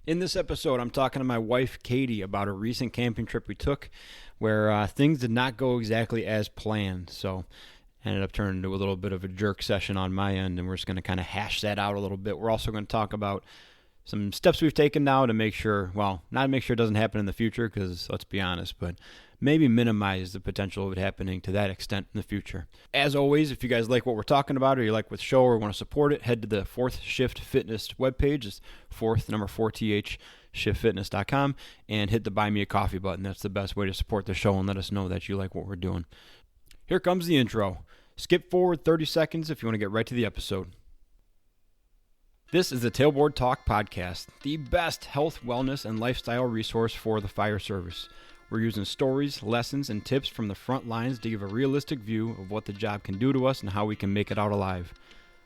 In this episode, I'm talking to my wife, Katie, about a recent camping trip we took where things did not go exactly as planned. So ended up turning into a little bit of a jerk session on my end, and we're just going to kind of hash that out a little bit. We're also going to talk about some steps we've taken now to make sure, well, not to make sure it doesn't happen in the future, because let's be honest, but maybe minimize the potential of it happening to that extent in the future. As always, if you guys like what we're talking about or you like what the show or want to support it, head to the Fourth Shift Fitness webpage. It's 4th shiftfitness.com and hit the Buy Me a Coffee button. That's the best way to support the show and let us know that you like what we're doing. Here comes the intro. Skip forward 30 seconds if you want to get right to the episode. This is the Tailboard Talk Podcast, the best health, wellness, and lifestyle resource for the fire service. We're using stories, lessons, and tips from the front lines to give a realistic view of what the job can do to us and how we can make it out alive.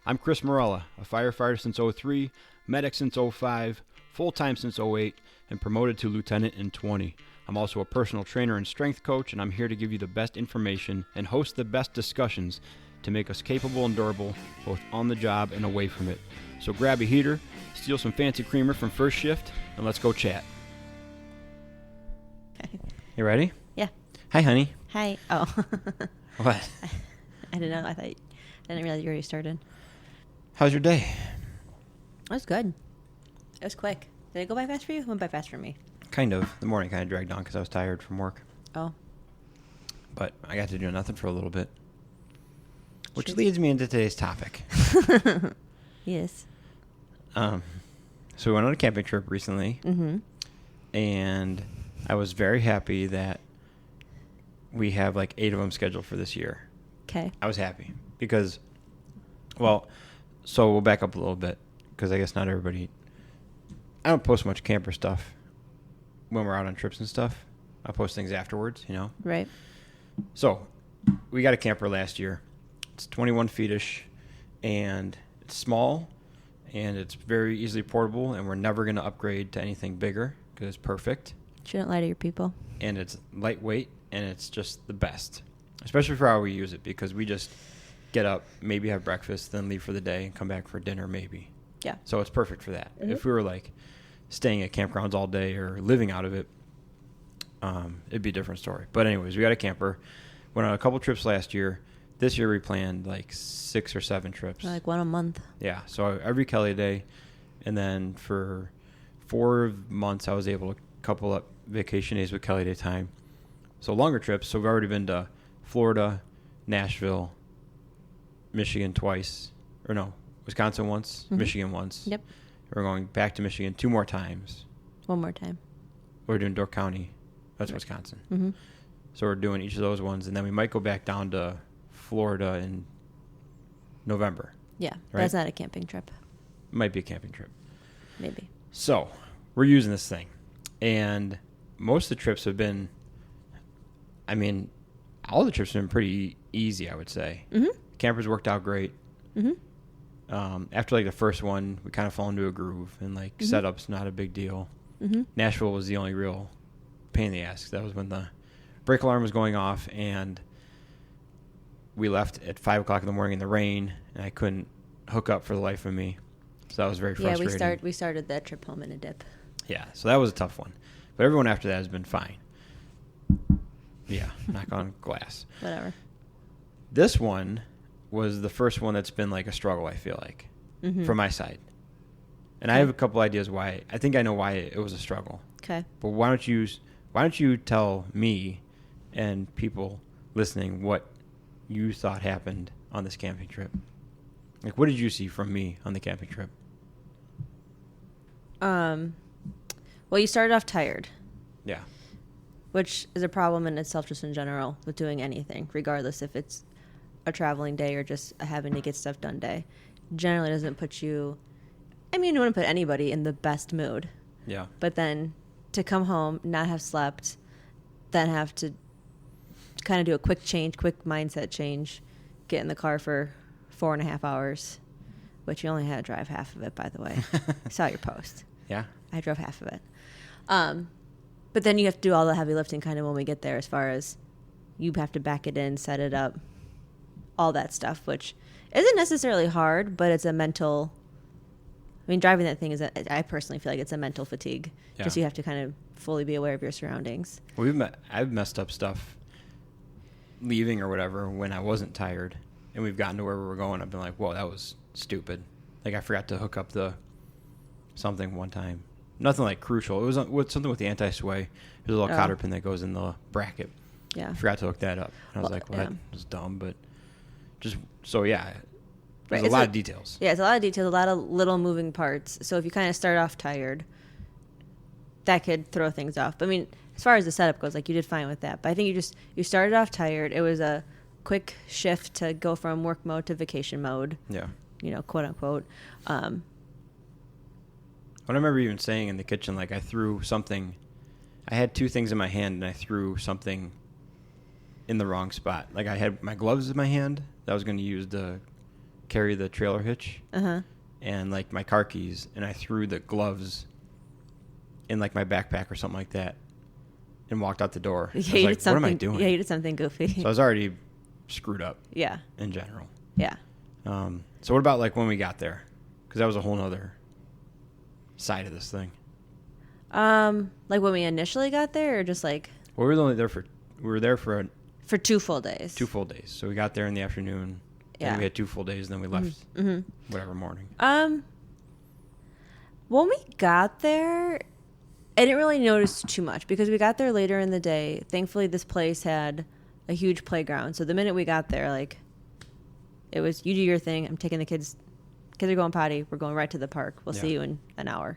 I'm Chris Morella, a firefighter since 03, medic since 05, full-time since 08, and promoted to lieutenant in 20. I'm also a personal trainer and strength coach, and I'm here to give you the best information and host the best discussions to make us capable and durable, both on the job and away from it. So grab a heater, steal some fancy creamer from First Shift, and let's go chat. Okay. You ready? Yeah. Hi, honey. Hi. Oh. What? I didn't know. I didn't realize you already started. How's your day? It was good. It was quick. Did it go by fast for you? It went by fast for me. Kind of. The morning kind of dragged on because I was tired from work. Oh. But I got to do nothing for a little bit. Which Shoot. leads me into today's topic. Yes. So we went on a camping trip recently. Mm-hmm. And I was very happy that we have like 8 of them scheduled for this year. Okay. I was happy because, well, so we'll back up a little bit because I guess not everybody, I don't post much camper stuff when we're out on trips and stuff. I post things afterwards, you know. Right. So we got a camper last year. It's 21 feet-ish, and it's small, and it's very easily portable, and we're never going to upgrade to anything bigger because it's perfect. Shouldn't lie to your people. And it's lightweight, and it's just the best, especially for how we use it, because we just get up, maybe have breakfast, then leave for the day, and come back for dinner maybe. Yeah. So it's perfect for that. Mm-hmm. If we were like staying at campgrounds all day or living out of it, it'd be a different story. But anyways, we got a camper. Went on a couple trips last year. This year we planned like 6 or 7 trips. Like one a month. Yeah. So every Kelly day. And then for 4 months, I was able to couple up vacation days with Kelly Day time. So longer trips. So we've already been to Florida, Nashville, Michigan twice. Or no, Wisconsin once, Mm-hmm. Michigan once. Yep. We're going back to Michigan 2 more times. One more time. We're doing Door County. That's Right. Wisconsin. Mm-hmm. So we're doing each of those ones. And then we might go back down to Florida in November. Yeah. Right? That's not a camping trip. Might be a camping trip. Maybe. So we're using this thing. And most of the trips have been, I mean, all the trips have been pretty easy, I would say. Mm-hmm. Campers worked out great. Mm-hmm. After like the first one, we kind of fell into a groove, and like Mm-hmm. setup's not a big deal. Mm-hmm. Nashville was the only real pain in the ass. That was when the brake alarm was going off, and we left at 5 o'clock in the morning in the rain, and I couldn't hook up for the life of me. So that was very frustrating. Yeah, we started that trip home in a dip. Yeah, so that was a tough one. But everyone after that has been fine. Yeah, knock on glass. Whatever. This one was the first one that's been like a struggle, I feel like, Mm-hmm. from my side. And I have a couple ideas why. I think I know why it was a struggle. Okay. But why don't you tell me and people listening what you thought happened on this camping trip? Like, what did you see from me on the camping trip? Well, you started off tired, Yeah. which is a problem in itself just in general with doing anything, regardless if it's a traveling day or just a having to get stuff done day. Generally doesn't put you, I mean, you wouldn't put anybody in the best mood. Yeah. But then to come home, not have slept, then have to kind of do a quick mindset change, get in the car for 4.5 hours, which you only had to drive half of it, by the way. I saw your post. Yeah. I drove half of it. But then you have to do all the heavy lifting kind of when we get there, as far as you have to back it in, set it up, all that stuff, which isn't necessarily hard, but it's a mental I mean, driving that thing I personally feel like it's a mental fatigue. Yeah. Just you have to kind of fully be aware of your surroundings. Well, I've messed up stuff leaving or whatever when I wasn't tired, and we've gotten to where we were going. I've been like, whoa, that was stupid. Like, I forgot to hook up something one time. Nothing like crucial. It was something with the anti-sway. There's a little cotter pin that goes in the bracket. Yeah. I forgot to hook that up. And I was like, well, that was dumb, but just, so yeah. There's a lot of details. Yeah, it's a lot of details, a lot of little moving parts. So if you kind of start off tired, that could throw things off. But I mean, as far as the setup goes, like, you did fine with that. But I think you started off tired. It was a quick shift to go from work mode to vacation mode. Yeah. Quote unquote. What I remember even saying in the kitchen, like, I threw something. I had two things in my hand, and I threw something in the wrong spot. Like, I had my gloves in my hand that I was going to use to carry the trailer hitch, and like my car keys, and I threw the gloves in like my backpack or something like that, and walked out the door. Yeah, I was like, what am I doing? Yeah, you did something goofy. So I was already screwed up. Yeah. In general. Yeah. So what about like when we got there? Because that was a whole nother side of this thing. Like when we initially got there, or just like? Well, we were there for 2 full days. 2 full days. So we got there in the afternoon. Yeah. And we had 2 full days, and then we left whatever morning. When we got there, I didn't really notice too much because we got there later in the day. Thankfully, this place had a huge playground. So the minute we got there, like, it was, you do your thing. I'm taking the kids. Kids are going potty. We're going right to the park. We'll see you in an hour.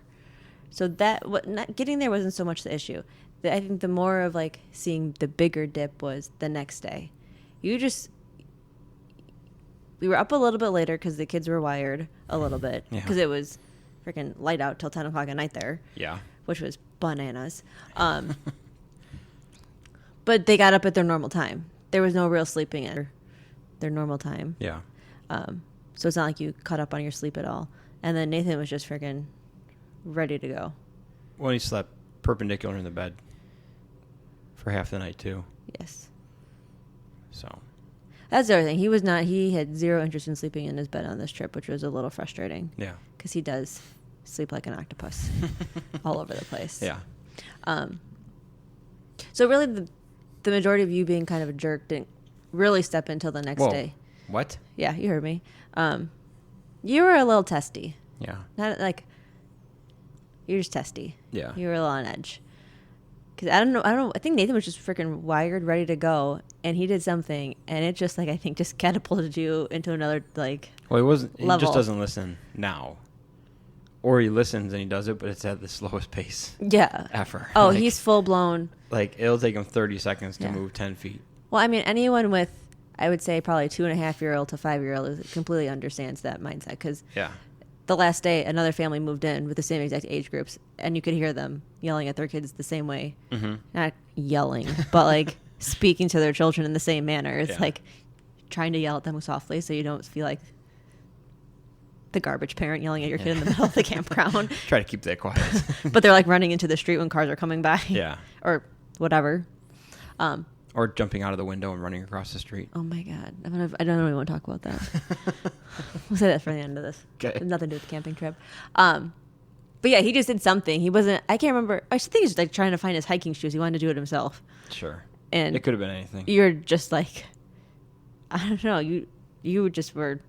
So getting there wasn't so much the issue. I think the more of like seeing the bigger dip was the next day. We were up a little bit later because the kids were wired a little bit because it was freaking light out till 10 o'clock at night there. Yeah. Which was bananas. But they got up at their normal time. There was no real sleeping at their normal time. Yeah. So it's not like you caught up on your sleep at all. And then Nathan was just freaking ready to go. Well, he slept perpendicular in the bed for half the night too. Yes. So. That's the other thing. He had zero interest in sleeping in his bed on this trip, which was a little frustrating. Yeah. Because he does sleep like an octopus all over the place. Yeah. So really the majority of you being kind of a jerk didn't really step until the next day. What? Yeah, you heard me. You were a little testy. Yeah. Not like, you're just testy. Yeah. You were a little on edge. Because I don't know. I think Nathan was just freaking wired, ready to go, and he did something, and it just, like, I think just catapulted you into another, like, well, level. He just doesn't listen now. Or he listens and he does it, but it's at the slowest pace. Yeah. Ever. Oh, like, he's full blown. Like, it'll take him 30 seconds to move 10 feet. Well, I mean, anyone with, I would say, probably 2.5-year-old to 5-year-old completely understands that mindset. Because the last day, another family moved in with the same exact age groups, and you could hear them yelling at their kids the same way. Mm-hmm. Not yelling, but like speaking to their children in the same manner. It's like trying to yell at them softly so you don't feel like the garbage parent yelling at your kid in the middle of the campground. Try to keep that quiet. But they're like running into the street when cars are coming by. Yeah. Or whatever. Or jumping out of the window and running across the street. Oh my God. I don't really want to talk about that. We'll say that for the end of this. Okay. Nothing to do with the camping trip. But yeah, he just did something. He wasn't, I can't remember. I think he was like trying to find his hiking shoes. He wanted to do it himself. Sure. And it could have been anything. You're just like, I don't know. You just were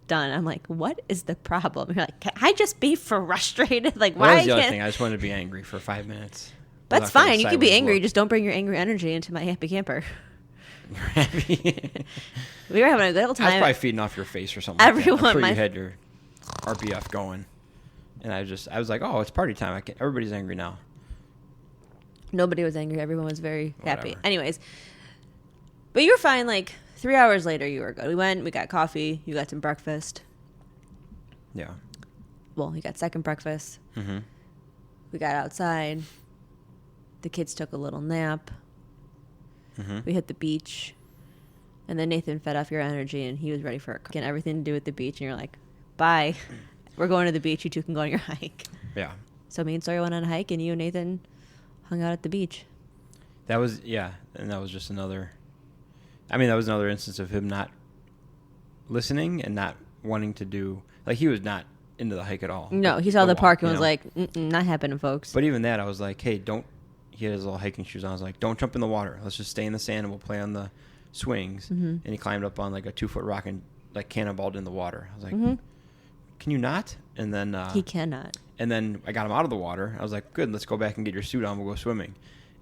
done. I'm like, what is the problem? You're like, can I just be frustrated? Like, why? That was the other thing. I just wanted to be angry for 5 minutes. That's fine. You can be angry. Just don't bring your angry energy into my happy camper. We were having a good time. I was probably feeding off your face or something. Everyone, like that. I'm sure you had your RPF going, and I was like, "Oh, it's party time! Everybody's angry now." Nobody was angry. Everyone was very happy. Anyways, but you were fine. Like 3 hours later, you were good. We went. We got coffee. You got some breakfast. Yeah. Well, you got second breakfast. Mm-hmm. We got outside. The kids took a little nap. Mm-hmm. We hit the beach. And then Nathan fed off your energy, and he was ready for it. And everything to do with the beach. And you're like, bye. We're going to the beach. You two can go on your hike. Yeah. So me and Sawyer went on a hike, and you and Nathan hung out at the beach. That was, and that was just another instance of him not listening and not wanting to do, like, he was not into the hike at all. No, Like, he saw the walk, park and you was know? like, not happening, folks. But even that, I was like, hey, don't. He had his little hiking shoes on. I was like, don't jump in the water. Let's just stay in the sand and we'll play on the swings. Mm-hmm. And he climbed up on like a 2-foot rock and like cannonballed in the water. I was like, Mm-hmm. can you not? And then He cannot. And then I got him out of the water. I was like, good, let's go back and get your suit on. We'll go swimming.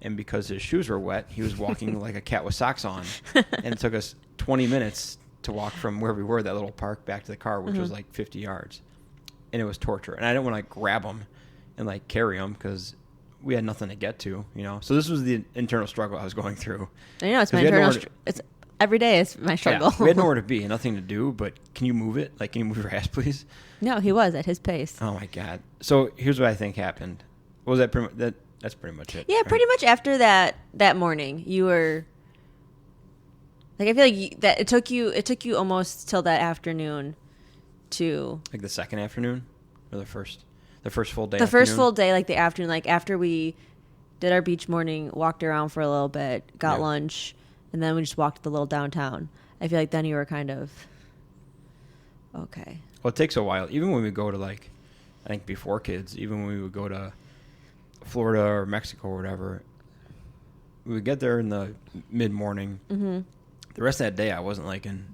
And because his shoes were wet, he was walking like a cat with socks on. And it took us 20 minutes to walk from where we were, that little park, back to the car, which was like 50 yards. And it was torture. And I didn't want to like grab him and like carry him because we had nothing to get to, you know. So this was the internal struggle I was going through. I know, it's my 'Cause we had internal... nowhere to- It's every day is my struggle. Yeah, we had nowhere to be, nothing to do, but can you move it? Like, can you move your ass, please? No, he was at his pace. Oh, my God. So here's what I think happened. Was that pretty much... That's pretty much it. Yeah, right? pretty much after that morning, you were... Like, I feel like it took you almost till that afternoon to... Like the second afternoon? Or the first full day The first afternoon? full day, like the afternoon, like after we did our beach morning, walked around for a little bit, got Yeah. lunch, and then we just walked the little downtown. I feel like then you were kind of... Okay. Well, it takes a while. Even when we go to, like, I think before kids, even when we would go to Florida or Mexico or whatever, we would get there in the mid-morning. Mm-hmm. The rest of that day, I wasn't, like, in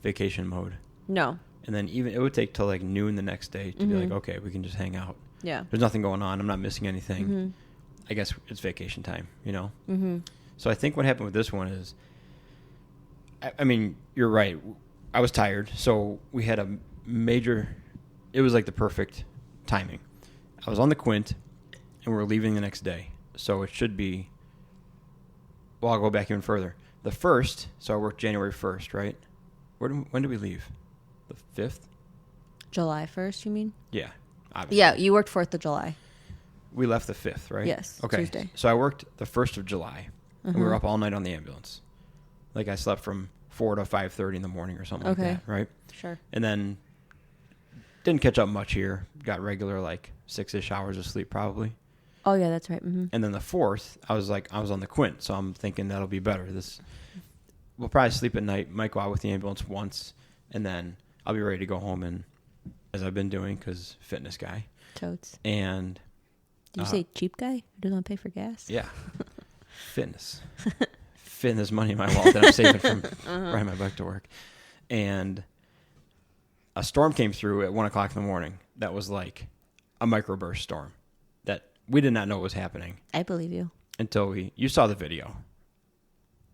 vacation mode. No. And then even it would take till, like, noon the next day to be Mhm. like, okay, we can just hang out. Yeah. There's nothing going on. I'm not missing anything. Mm-hmm. I guess it's vacation time, you know? Mm-hmm. So I think what happened with this one is, I mean, you're right. I was tired, so we had a major, it was like the perfect timing. I was on the Quint, and we were leaving the next day. So it should be, well, I'll go back even further. The 1st, so I worked January 1st, right? When did we leave? The 5th? July 1st, you mean? Yeah, obviously. Yeah, you worked 4th of July. We left the 5th, right? Yes, Okay. Tuesday. So I worked the 1st of July, and we were Mhm. up all night on the ambulance. Like I slept from 4 to 5:30 in the morning or something Okay. like that, right? Sure. And then didn't catch up much here. Got regular like 6-ish hours of sleep probably. Oh, yeah, that's right. Mm-hmm. And then the 4th, I was on the Quint, so I'm thinking that'll be better. We'll probably sleep at night. Might go out with the ambulance once, and then I'll be ready to go home and as I've been doing because fitness guy. Totes. And Did you say cheap guy? Who doesn't pay for gas? yeah, fitness. Fitness money in my wallet that I'm saving from riding my bike to work. And a storm came through at 1 o'clock in the morning. That was like a microburst storm that we did not know was happening I believe you. until you saw the video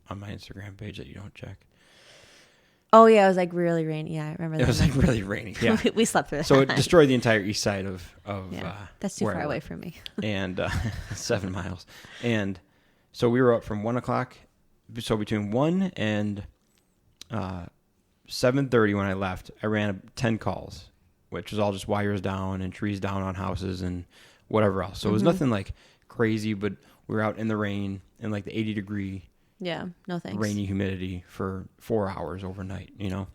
on my Instagram page that you don't check. Oh, yeah, it was like really rainy. Yeah, I remember that. It was like really rainy. Yeah. we slept through that. So it destroyed the entire east side of Yeah, that's too where I far away work. from me. And 7 miles. And so we were up from 1 o'clock. So between 1 and 7:30 when I left, I ran 10 calls, which was all just wires down and trees down on houses and whatever else. So it was nothing like crazy, but we were out in the rain in like the 80-degree Yeah, no thanks. rainy humidity for 4 hours overnight, you know.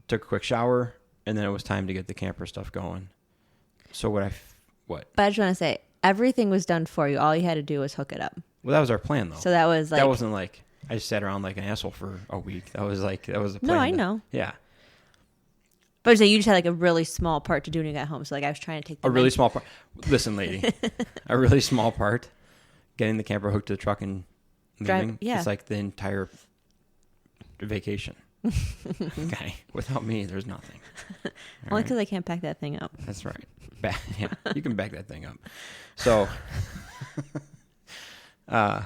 Took a quick shower, and then it was time to get the camper stuff going. So what? But I just want to say, everything was done for you. All you had to do was hook it up. Well, that was our plan, though. So that was like... That wasn't like I just sat around like an asshole for a week. That was a plan. No, I know. Yeah. But so you just had like a really small part to do when you got home. So like I was trying to take A really small part. Listen, lady. A really small part. Getting the camper hooked to the truck and leaving. Yeah. It's like the entire vacation. Okay. Without me, there's nothing. All Only right? because I can't pack that thing up. That's right. Yeah, you can back that thing up. So, Oh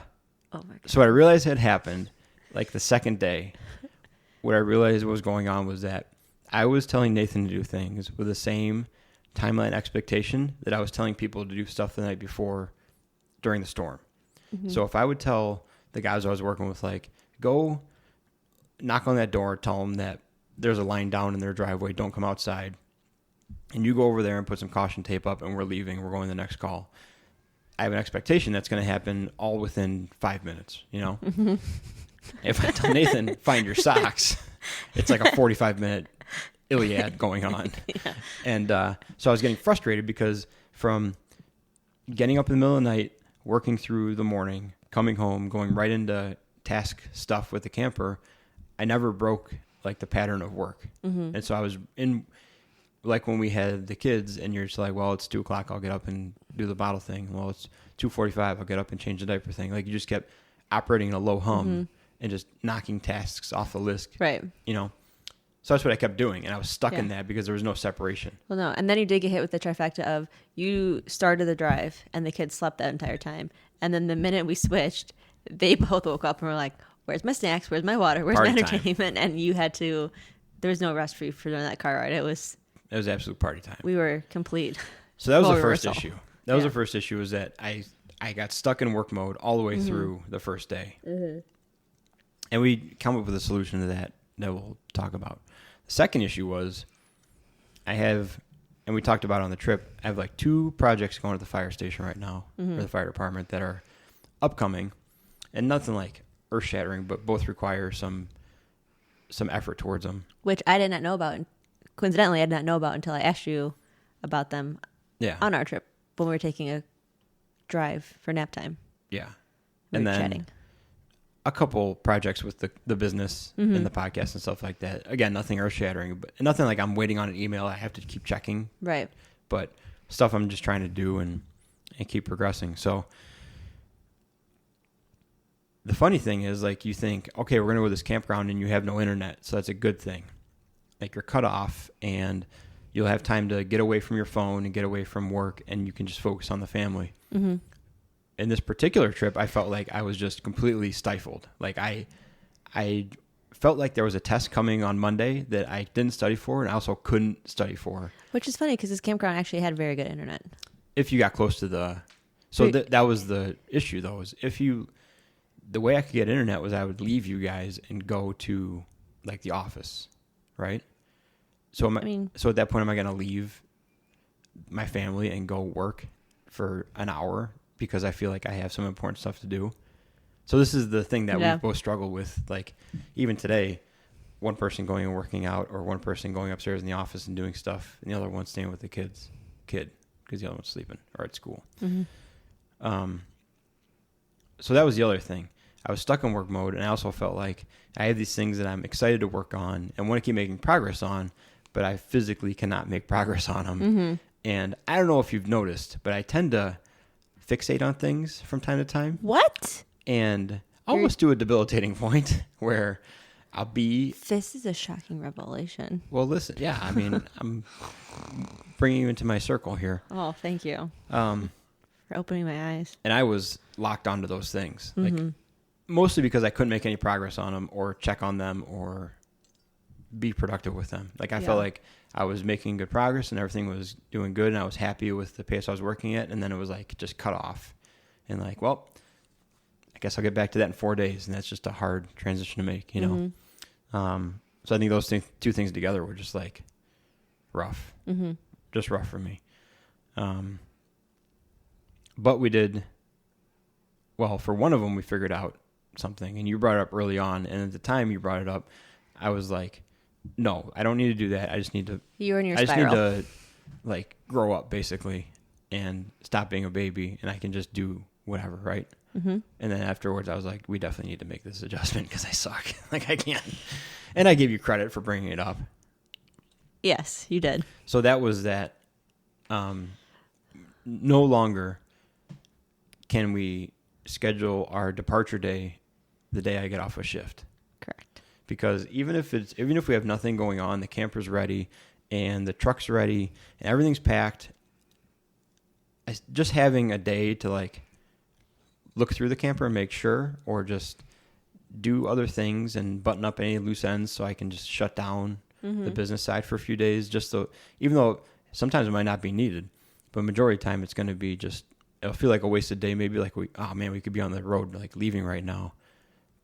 my God. so what I realized had happened, like the second day, what I realized was going on was that I was telling Nathan to do things with the same timeline expectation that I was telling people to do stuff the night before during the storm. Mm-hmm. So if I would tell the guys I was working with, like, go knock on that door, tell them that there's a line down in their driveway, don't come outside, and you go over there and put some caution tape up, and we're leaving, we're going to the next call. I have an expectation that's going to happen all within 5 minutes, you know? Mm-hmm. If I tell Nathan, find your socks, it's like a 45-minute Iliad going on. Yeah. And so I was getting frustrated because from getting up in the middle of the night, working through the morning, coming home, going right into task stuff with the camper, I never broke like the pattern of work. Mm-hmm. And so I was in like when we had the kids and you're just like, well, it's 2:00. I'll get up and do the bottle thing. Well, it's 2:45. I'll get up and change the diaper thing. Like you just kept operating in a low hum and just knocking tasks off the list. Right. You know? So that's what I kept doing. And I was stuck in that because there was no separation. Well, no. And then you did get hit with the trifecta of you started the drive and the kids slept that entire time. And then the minute we switched, they both woke up and were like, where's my snacks? Where's my water? Where's Party my time. entertainment? And you had to, there was no rest for you for doing that car ride. It was absolute party time. We were complete. So that was the first reversal. issue. That was the first issue was that I got stuck in work mode all the way through the first day. And we come up with a solution to that we'll talk about. The second issue was I have, and we talked about it on the trip, I have like 2 projects going at the fire station right now, or the fire department, that are upcoming, and nothing like earth-shattering, but both require some effort towards them. Which I did not know about. Coincidentally, I did not know about until I asked you about them on our trip when we were taking a drive for nap time. Yeah. We and were then chatting. A couple projects with the business and the podcast and stuff like that. Again, nothing earth-shattering, but nothing like I'm waiting on an email I have to keep checking. Right. But stuff I'm just trying to do and keep progressing. So the funny thing is, like, you think, okay, we're going to go to this campground and you have no internet, so that's a good thing. Like, you're cut off and you'll have time to get away from your phone and get away from work, and you can just focus on the family. Mm-hmm. In this particular trip, I felt like I was just completely stifled. Like I felt like there was a test coming on Monday that I didn't study for and I also couldn't study for. Which is funny because this campground actually had very good internet. If you got close to the... So that was the issue, though, is the way I could get internet was I would leave you guys and go to, like, the office, right? So so at that point, am I going to leave my family and go work for an hour because I feel like I have some important stuff to do? So this is the thing that we both struggle with. Like, even today, one person going and working out, or one person going upstairs in the office and doing stuff, and the other one staying with the kid, because the other one's sleeping or at school. Mm-hmm. So that was the other thing. I was stuck in work mode, and I also felt like I have these things that I'm excited to work on and want to keep making progress on, but I physically cannot make progress on them. Mm-hmm. And I don't know if you've noticed, but I tend to fixate on things from time to time. What? And almost to a debilitating point where I'll be... This is a shocking revelation. Well, listen, yeah, I mean, I'm bringing you into my circle here. Oh, thank you for opening my eyes. And I was locked onto those things, like mostly because I couldn't make any progress on them or check on them or be productive with them. Like I felt like I was making good progress and everything was doing good and I was happy with the pace I was working at, and then it was like just cut off and like, well, I guess I'll get back to that in 4 days, and that's just a hard transition to make, you know? So I think those two things together were just like rough, just rough for me. But we did, well, for one of them, we figured out something, and you brought it up early on. And at the time you brought it up, I was like, no, I don't need to do that. I just need to, you were in your I spiral. just need to like grow up basically and stop being a baby, and I can just do whatever. Right. Mm-hmm. And then afterwards I was like, we definitely need to make this adjustment because I suck. Like I can't. And I gave you credit for bringing it up. Yes, you did. So that was that. No longer can we schedule our departure day the day I get off a shift. Correct. Because even if we have nothing going on, the camper's ready and the truck's ready and everything's packed, just having a day to like look through the camper and make sure, or just do other things and button up any loose ends so I can just shut down the business side for a few days, just so, even though sometimes it might not be needed, but majority of the time it's going to be just, it'll feel like a wasted day. Maybe like we could be on the road, like leaving right now.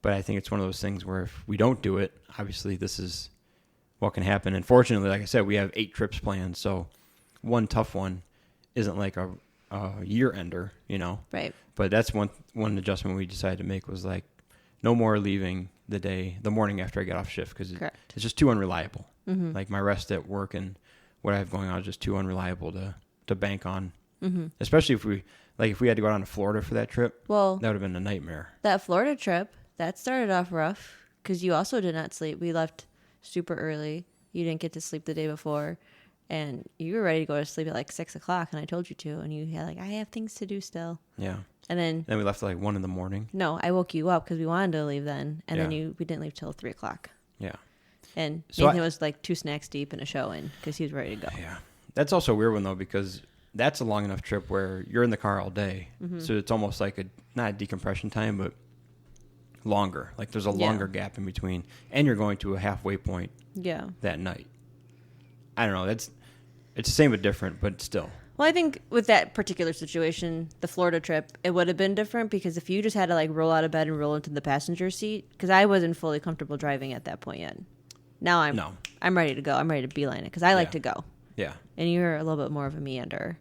But I think it's one of those things where if we don't do it, obviously this is what can happen. And fortunately, like I said, we have 8 trips planned. So one tough one isn't like a year ender, you know? Right. But that's one adjustment we decided to make, was like no more leaving the morning after I get off shift, because it's just too unreliable. Mm-hmm. Like my rest at work and what I have going on is just too unreliable to bank on. Mm-hmm. Especially if we had to go down to Florida for that trip. Well, that would have been a nightmare. That Florida trip, that started off rough because you also did not sleep. We left super early. You didn't get to sleep the day before. And you were ready to go to sleep at like 6 o'clock, and I told you to, and you had like, I have things to do still. Yeah. And then we left at like 1 a.m. No, I woke you up because we wanted to leave then, and then we didn't leave till 3 o'clock. Yeah. And So Nathan was like 2 snacks deep in a show in because he was ready to go. Yeah. That's also a weird one though, because that's a long enough trip where you're in the car all day. Mm-hmm. So it's almost like not a decompression time, but longer. Like there's a longer gap in between, and you're going to a halfway point that night. I don't know. It's the same but different, but still. Well, I think with that particular situation, the Florida trip, it would have been different because if you just had to like roll out of bed and roll into the passenger seat, because I wasn't fully comfortable driving at that point yet. Now I'm ready to go. I'm ready to beeline it because I like to go. Yeah. And you're a little bit more of a meander.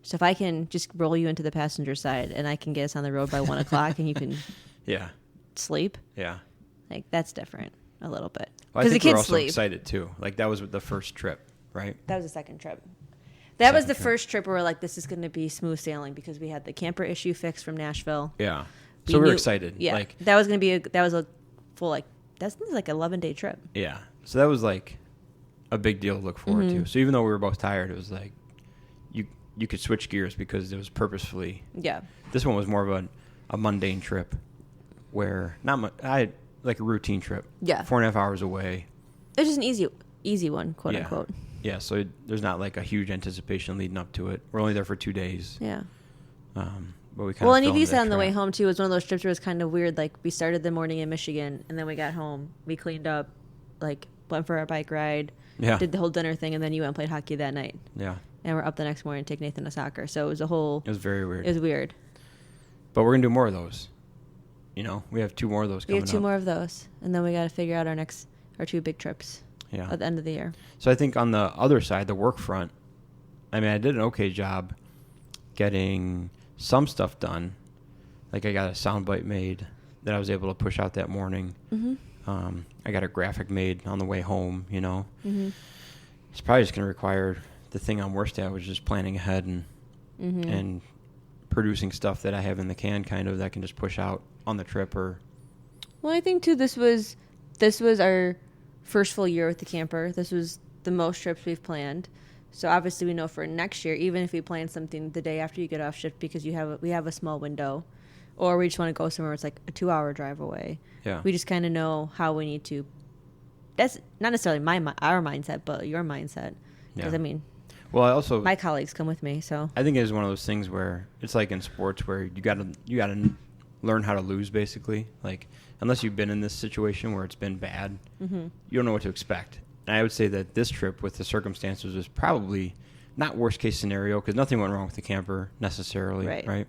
So if I can just roll you into the passenger side and I can get us on the road by 1 o'clock and you can sleep. Yeah. Like that's different a little bit. Because the kids we're also excited too. Like that was the first trip, right? That was the second trip. That was the first trip where we're like, this is going to be smooth sailing because we had the camper issue fixed from Nashville. Yeah. So we were excited. Yeah. Like, that was going to be a full, like, that's like an 11-day trip. Yeah. So that was like a big deal to look forward to. So even though we were both tired, it was like you could switch gears because it was purposefully. Yeah. This one was more of a mundane trip where I had like a routine trip. Yeah. 4.5 hours away. It was just an easy one, quote unquote. Yeah, so there's not like a huge anticipation leading up to it. We're only there for 2 days. Yeah. But we kind of and you said on the way home too, it was one of those trips where it was kind of weird. Like we started the morning in Michigan, and then we got home, we cleaned up, like went for our bike ride, did the whole dinner thing, and then you went and played hockey that night. Yeah. And we're up the next morning to take Nathan to soccer. So it was very weird. It was weird. But we're gonna do more of those. You know, we have 2 more of those coming up. We have 2 more of those, and then we got to figure out our 2 big trips. Yeah. At the end of the year. So I think on the other side, the work front, I mean, I did an okay job getting some stuff done. Like I got a soundbite made that I was able to push out that morning. Mm-hmm. I got a graphic made on the way home, you know. Mm-hmm. It's probably just going to require the thing I'm worst at, which is just planning ahead and producing stuff that I have in the can kind of that I can just push out on the trip or. Well, I think too, this was our first full year with the camper. This was the most trips we've planned. So obviously we know for next year, even if we plan something the day after you get off shift because we have a small window, or we just want to go somewhere it's like a 2-hour drive away. Yeah. We just kind of know how we need to. That's not necessarily our mindset, but your mindset. Because I mean, my colleagues come with me, so I think it is one of those things where it's like in sports where you gotta learn how to lose basically. Like unless you've been in this situation where it's been bad, you don't know what to expect. And I would say that this trip with the circumstances was probably not worst case scenario because nothing went wrong with the camper necessarily, right?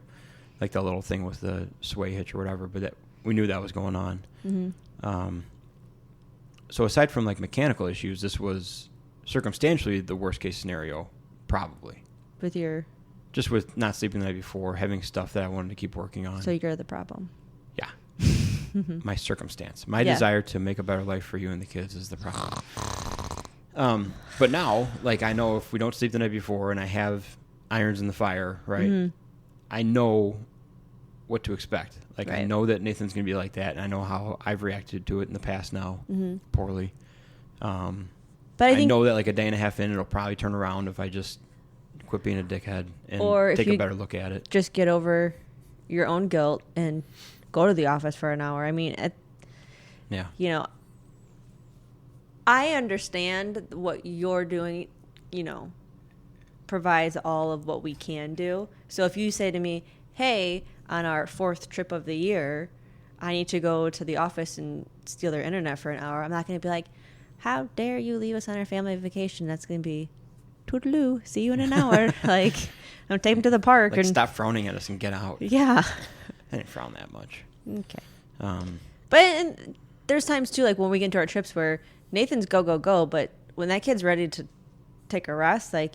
Like the little thing with the sway hitch or whatever, but that we knew that was going on. Mm-hmm. So aside from like mechanical issues, this was circumstantially the worst case scenario, probably. Just with not sleeping the night before, having stuff that I wanted to keep working on. So you're the problem. Yeah. My circumstance. My desire to make a better life for you and the kids is the problem. But now, like, I know if we don't sleep the night before and I have irons in the fire, right, mm-hmm. I know what to expect. Like, I know that Nathan's going to be like that, and I know how I've reacted to it in the past now, poorly. But I know that, like, a day and a half in, it'll probably turn around if I just quit being a dickhead and take a better look at it. Just get over your own guilt and go to the office for an hour. I mean, you know, I understand what you're doing, you know, provides all of what we can do. So if you say to me, hey, on our 4th trip of the year, I need to go to the office and steal their internet for an hour, I'm not going to be like, how dare you leave us on our family vacation? That's going to be toodaloo, see you in an hour. Like, I'm taking them to the park. Like, stop frowning at us and get out. Yeah. I didn't frown that much. Okay. But there's times, too, like when we get into our trips where Nathan's go, but when that kid's ready to take a rest, like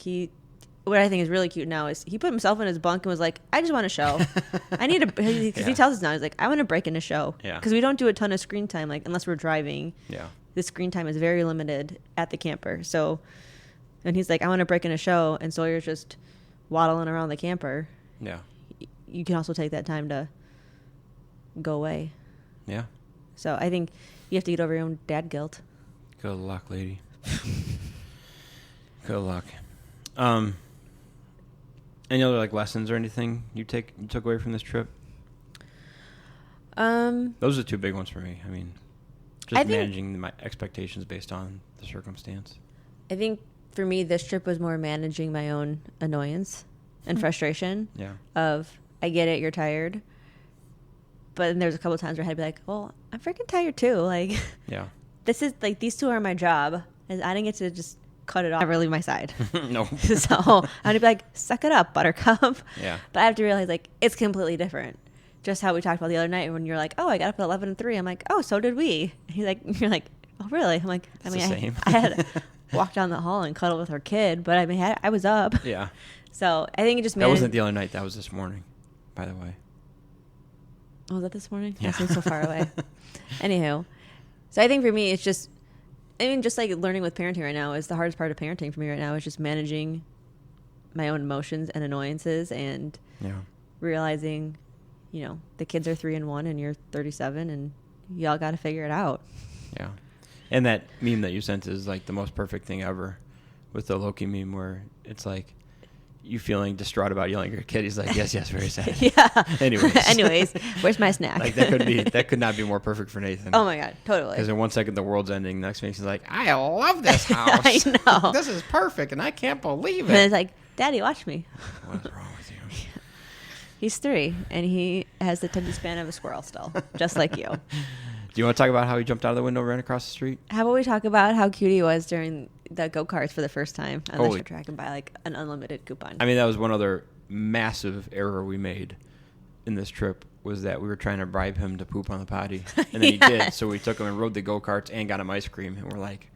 what I think is really cute now is he put himself in his bunk and was like, I just want a show. I need because he tells us now, he's like, I want to break in a show. Yeah. Because we don't do a ton of screen time, like, unless we're driving. Yeah. The screen time is very limited at the camper. So, and he's like, I want to break in a show. And Sawyer's just waddling around the camper. Yeah. You can also take that time to go away. Yeah. So I think you have to get over your own dad guilt. Good luck, lady. Good luck. Any other like lessons or anything you took away from this trip? Those are two big ones for me. I mean, just managing my expectations based on the circumstance. I think for me, this trip was more managing my own annoyance and frustration. Yeah. Of, I get it, you're tired. But then there's a couple of times where I'd be like, well, I'm freaking tired too. Like, yeah. This is like, these two are my job. And I didn't get to just cut it off. Never leave my side. No. So I'd be like, suck it up, buttercup. Yeah. But I have to realize, like, it's completely different. Just how we talked about the other night when you're like, oh, I got up at 11 and 3. I'm like, oh, so did we. And you're like, oh, really? I'm like, It's the same. I had walked down the hall and cuddled with our kid, but I mean, I was up. Yeah. So I think it just That wasn't the other night. That was this morning, by the way. Oh, was that this morning? Yeah. That seems so far away. Anywho, so I think for me, it's just, I mean, just like learning with parenting right now is the hardest part of parenting for me right now is just managing my own emotions and annoyances and realizing, you know, the kids are 3 and 1 and you're 37 and y'all got to figure it out. Yeah. And that meme that you sent is like the most perfect thing ever with the Loki meme where it's like you feeling distraught about yelling at your kid. He's like, yes, very sad. Yeah. Anyways, where's my snack? Like that could not be more perfect for Nathan. Oh my God, totally. Because in 1 second the world's ending, next minute he's like, I love this house. I know. This is perfect and I can't believe it. And it's like, Daddy, watch me. What is wrong with you? He's 3 and he has the attention span of a squirrel still, just like you. Do you want to talk about how he jumped out of the window, ran across the street? How about we talk about how cute he was during the go-karts for the first time on the track and buy like an unlimited coupon? I mean, that was one other massive error we made in this trip was that we were trying to bribe him to poop on the potty. And then he did. So we took him and rode the go-karts and got him ice cream. And we're like,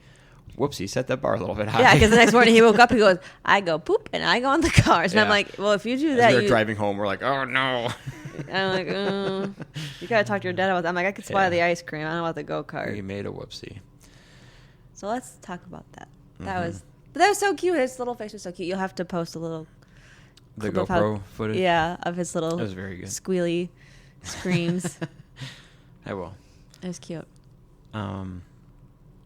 whoops, he set that bar a little bit high. Yeah, because the next morning he woke up, he goes, I go poop and I go on the cars. And I'm like, well, if you do that, As we were driving home, we're like, oh, no. I'm like, you got to talk to your dad about that. I'm like, I could swallow the ice cream. I don't know about the go-kart. We made a whoopsie. So let's talk about that. That was so cute. His little face was so cute. You'll have to post a little the GoPro footage. Yeah, of his little that was very good. Squealy screams. I will. It was cute. All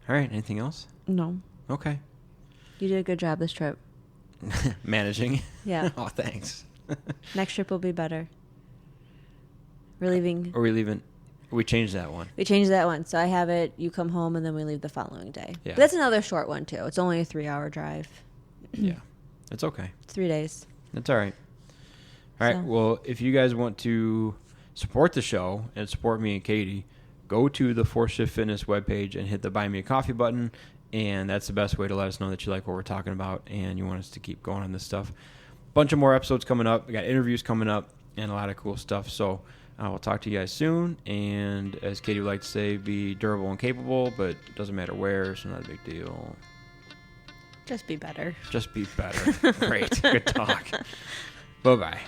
right. Anything else? No. Okay. You did a good job this trip. Managing. Yeah. Oh, thanks. Next trip will be better. We're leaving. Are we leaving? We changed that one. We changed that one. So I have it, you come home, and then we leave the following day. Yeah. But that's another short one, too. It's only a 3-hour drive. Yeah. It's okay. 3 days. That's all right. All right. Well, if you guys want to support the show and support me and Katie, go to the 4 Shift Fitness webpage and hit the Buy Me a Coffee button. And that's the best way to let us know that you like what we're talking about and you want us to keep going on this stuff. Bunch of more episodes coming up. We got interviews coming up and a lot of cool stuff. So we'll talk to you guys soon. And as Katie would like to say, be durable and capable, but it doesn't matter where, so not a big deal. Just be better. Just be better. Great. Good talk. Bye-bye.